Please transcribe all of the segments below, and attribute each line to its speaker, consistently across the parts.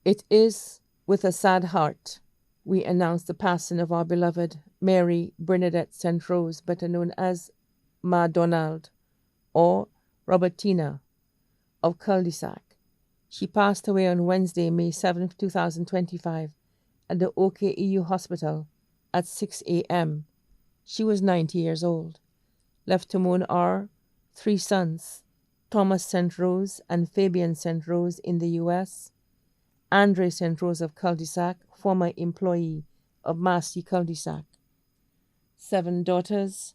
Speaker 1: It is with a sad heart we announce the passing of our beloved Mary Bernadette St Rose, better known as Ma Donald or Robertina of Cul-de-Sac. She passed away on Wednesday, May 7, 2025, at the OKEU hospital at 6 a.m. She was 90 years old. Left to mourn are three sons, Thomas St. Rose and Fabian St. Rose in the U.S., Andre St. Rose of Cul-de-Sac, former employee of Massey Cul-de-Sac. 7 daughters,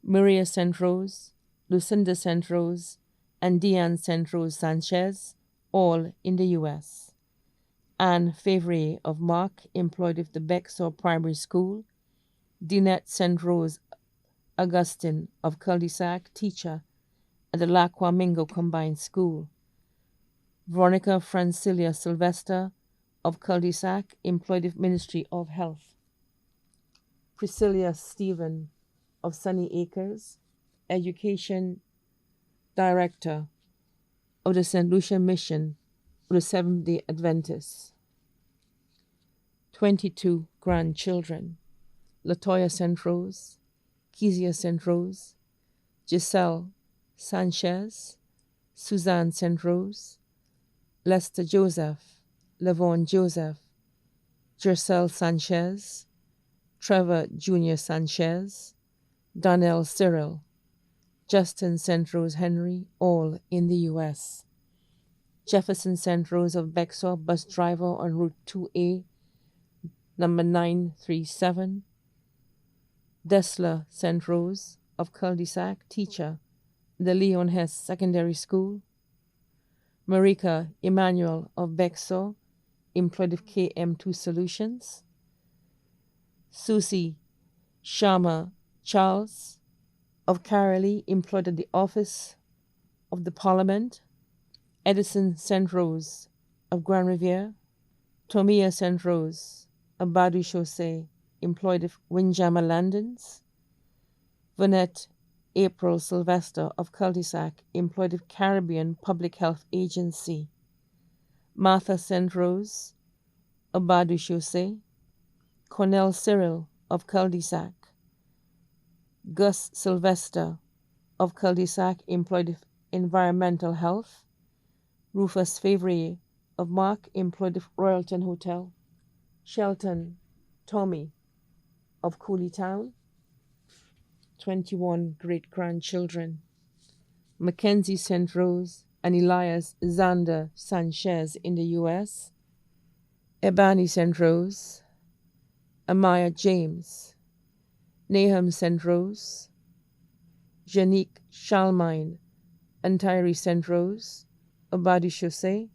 Speaker 1: Maria St. Rose, Lucinda St. Rose, and Diane St. Rose Sanchez, all in the U.S. Anne Favre of Mark, employed with the Bexar Primary School. Dinette St. Rose Augustine of Cul-de-Sac, teacher at the Lacqua Mingo Combined School. Veronica Francilia Sylvester of Cul-de-Sac, employed with Ministry of Health. Priscilla Stephen of Sunny Acres, Education Director of the St. Lucia Mission of the Seventh-day Adventists. 22 grandchildren: Latoya St. Rose, Kezia St. Rose, Giselle Sanchez, Suzanne St. Rose, Lester Joseph, Lavon Joseph, Jercel Sanchez, Trevor Jr. Sanchez, Donnell Cyril, Justin St. Rose Henry, all in the U.S. Jefferson St. Rose of Bexar, bus driver on Route 2A, number 937. Dessler St. Rose of Cul-de-Sac, teacher, the Leon Hess Secondary School. Marika Emmanuel of Bexar, employed with KM2 Solutions. Susie Sharma Charles of Carolee, employed at the Office of the Parliament. Edison St. Rose of Grand Riviere. Tomia St. Rose of Badu Chaussee, employed with Windjammer Landings. Vanette April Sylvester of Cul-de-Sac, employed with Caribbean Public Health Agency. Martha St. Rose of Badu Chaussee. Cornell Cyril of Cul-de-Sac. Gus Sylvester of Cul-de-Sac, employed with Environmental Health. Rufus Favre of Mark, employed with Royalton Hotel. Shelton Tommy of Cooley Town. 21 great-grandchildren: Mackenzie St. Rose and Elias Zander Sanchez in the U.S., Ebony St. Rose, Amaya James, Nahum St. Rose, Janique Shalmine and Tyree St. Rose of Badu Chaussee,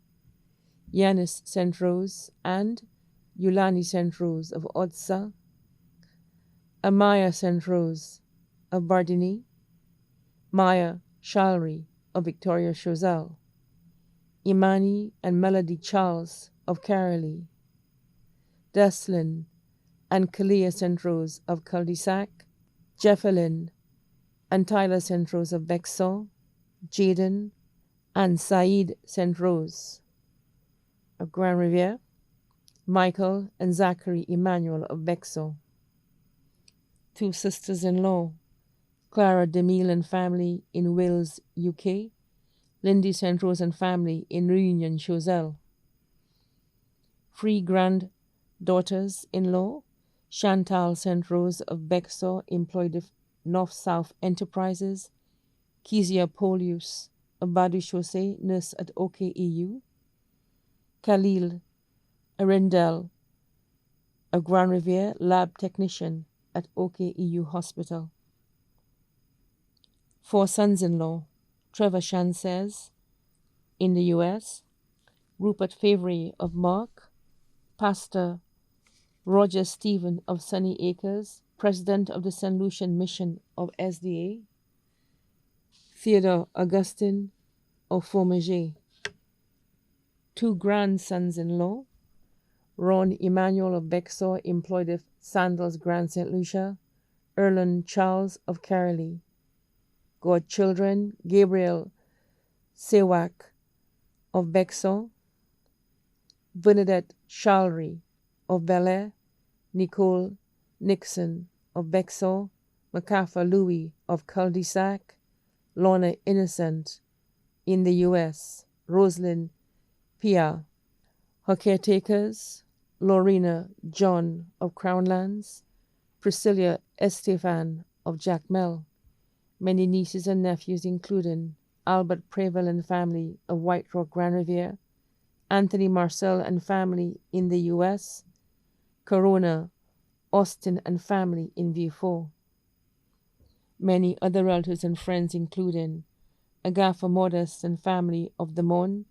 Speaker 1: Yanis St. Rose and Yulani St. Rose of Odsa, Amaya St. Rose of Bardini, Maya Shalri of Victoria Chozelle, Imani and Melody Charles of Carolee, Deslin and Kalia St. Rose of Cul-de-Sac, Jeffelyn and Tyler St. Rose of Bexar, Jaden and Saeed St. Rose of Grand Riviere, Michael and Zachary Emmanuel of Bexar. 2 sisters-in-law: Clara DeMille and family in Wales, UK. Lindy St. Rose and family in Reunion, Chozelle. 3 granddaughters-in-law: Chantal St. Rose of Bexar, employed with North-South Enterprises. Kezia Polius of Badu Chaussee, nurse at OKEU. Khalil Arendelle of Grand Riviere, lab technician at OKEU Hospital. 4 sons-in-law: Trevor Sanchez in the U.S., Rupert Favre of Mark, Pastor Roger Stephen of Sunny Acres, President of the St. Lucian Mission of SDA, Theodore Augustine of Formager. 2 grandsons-in-law: Ron Emmanuel of Bexar, employed with Sandals Grand St. Lucia, Erland Charles of Carolee. Godchildren: Gabriel Sewak of Bexar, Bernadette Shalry of Bel Air, Nicole Nixon of Bexar, Macafa Louis of Cul-de-Sac, Lorna Innocent in the U.S., Rosalind Pia. Her caretakers, Lorena John of Crownlands, Priscilla Estefan of Jackmel, many nieces and nephews including Albert Preval and family of White Rock Grand Riviere, Anthony Marcel and family in the U.S., Corona Austin and family in Vieux-Fort. Many other relatives and friends including Agatha Modest and family of the Mon,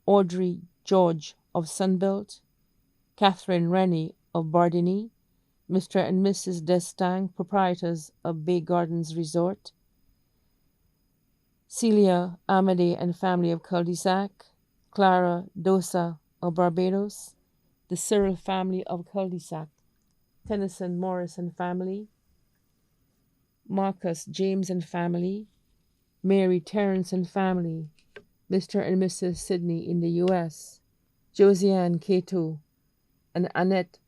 Speaker 1: Audrey George of Sunbelt, Catherine Rennie of Bardini, Mr. and Mrs. Destang, proprietors of Bay Gardens Resort, Celia Amadei and family of Cul-de-Sac, Clara Dosa of Barbados, the Cyril family of Cul-de-Sac, Tennyson Morris and family, Marcus James and family, Mary Terrence and family, Mr. and Mrs. Sidney in the U.S., Josiane Cato and Annette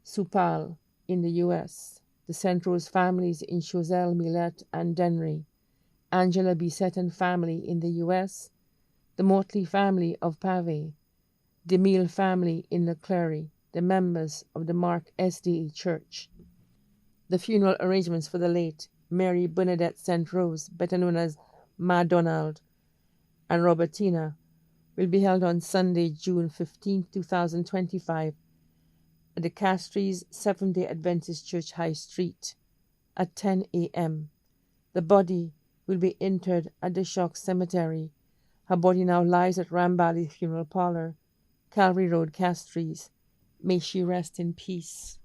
Speaker 1: Supal in the U.S., the St. Rose families in Choiseul, Millet, and Dennery, Angela Bissett and family in the U.S., the Motley family of Pave, the Meal family in Le Clery, the members of the Mark SDA Church. The funeral arrangements for the late Mary Bernadette St Rose, better known as Ma Donald, and Robertina, will be held on Sunday, June 15, 2025, at the Castries Seventh-day Adventist Church High Street at 10 a.m. The body will be interred at the Shock Cemetery. Her body now lies at Rambali Funeral Parlor, Calvary Road, Castries. May she rest in peace.